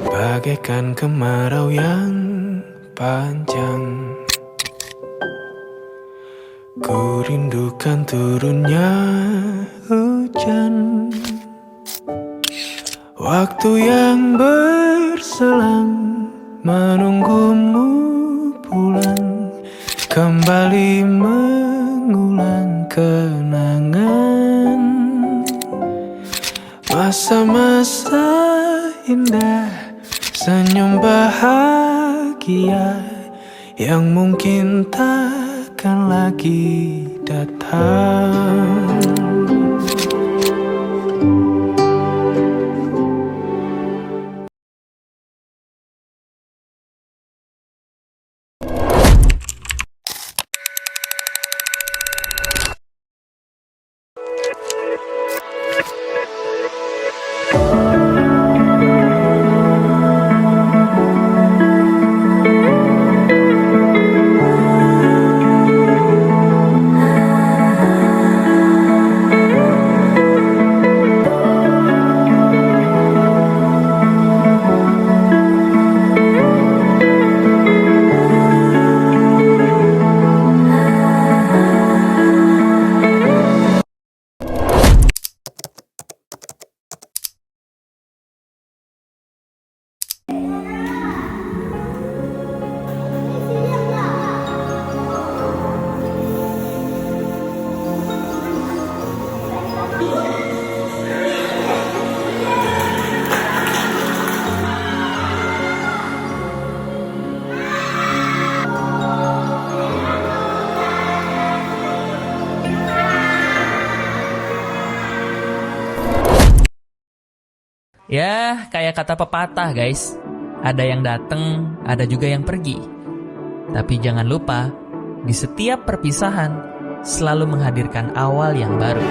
Bagaikan kemarau yang panjang, ku rindukan turunnya hujan. Waktu yang berselang menunggumu pulang, kembali mengulang kenangan masa-masa indah, senyum bahagia yang mungkin takkan lagi datang. Ya, kayak kata pepatah guys, ada yang datang, ada juga yang pergi. Tapi jangan lupa, di setiap perpisahan selalu menghadirkan awal yang baru.